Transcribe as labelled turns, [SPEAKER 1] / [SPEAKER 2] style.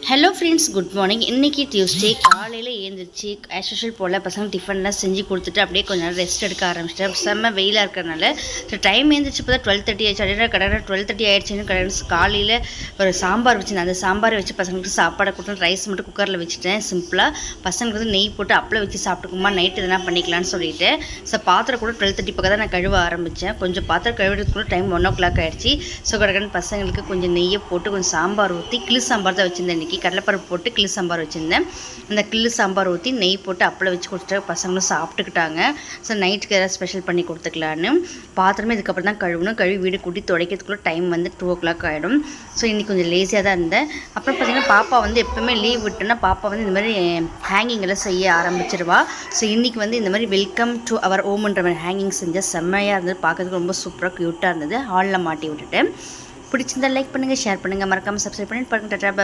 [SPEAKER 1] Hello friends, good morning. இன்றைக்கி Tuesday. காலையில் எழுந்திரிச்சு ஆஸ் யூஷுவல் போல் பசங்க டிஃபன்லாம் செஞ்சு கொடுத்துட்டு அப்படியே கொஞ்ச நேரம் ரெஸ்ட் எடுக்க ஆரம்பிச்சிட்டேன். செம்ம வெயிலாக இருக்கிறனால ஸோ டைம் எழுந்திரிச்சு இப்போ தான் 12:30 ஆயிடுச்சு. அப்படின்னா கடை 12:30 ஆயிடுச்சுன்னு காலையில் ஒரு சாம்பார் வச்சுருந்தேன். அந்த சாம்பாரை வச்சு பசங்களுக்கு சாப்பாடை கொடுத்து ரைஸ் மட்டும் குக்கரில் வச்சுட்டேன். சிம்பிளாக பசங்களுக்கு வந்து நெய் போட்டு அப்பளம் வச்சு சாப்பிட்டுக்குமா, நைட்டு எதனா பண்ணிக்கலான்னு சொல்லிட்டு ஸோ பாத்திரம் கூட 12:30 பக்கம் தான் நான் கழுவ ஆரம்பித்தேன். கொஞ்சம் பாத்திரம் கழுவுறதுக்குள்ள டைம் 1 o'clock ஆயிடுச்சு. ஸோ கடற்கடன் பசங்களுக்கு கொஞ்சம் நெய்யை போட்டு கொஞ்சம் சாம்பார் ஊற்றி கிளி சாம்பார் தான் வச்சுருந்தேன். இன்றைக்கி கடலைப்பருப்பு போட்டு கிளி சாம்பார் வச்சுருந்தேன். அந்த கிளி சாம்பார் ஊற்றி நெய் போட்டு அப்பளம் வச்சு கொடுத்துட்டு பசங்களும் சாப்பிட்டுக்கிட்டாங்க. ஸோ நைட்டுக்கு ஏதாவது ஸ்பெஷல் பண்ணி கொடுத்துக்கலான்னு பாத்திரமே இதுக்கப்புறம் தான் கழுவணும். கழுவி வீடு கூட்டி துடைக்கிறதுக்குள்ளே டைம் வந்து 2 o'clock ஆகிடும். ஸோ இன்றைக்கி கொஞ்சம் லேசியாக தான் இருந்தேன். அப்புறம் பார்த்திங்கன்னா பாப்பா வந்து எப்போவுமே லீவ் விட்டுன்னா பாப்பா வந்து இந்த மாதிரி ஹேங்கிங் எல்லாம் செய்ய ஆரம்பிச்சிருவா. ஸோ இன்றைக்கி வந்து இந்த மாதிரி வெல்கம் டு அவர் ஹோம்ன்ற மாதிரி ஹேங்கிங் செஞ்சால் செம்மையாக இருந்தது. பார்க்கறதுக்கு ரொம்ப சூப்பராக க்யூட்டாக இருந்தது. ஹாலில் மாட்டி விட்டுட்டு பிடிச்சிருந்தா லைக் பண்ணுங்கள், ஷேர் பண்ணுங்கள், மறக்காமல் சப்ஸ்கிரைப் பண்ணிட்டு பாருங்கள்.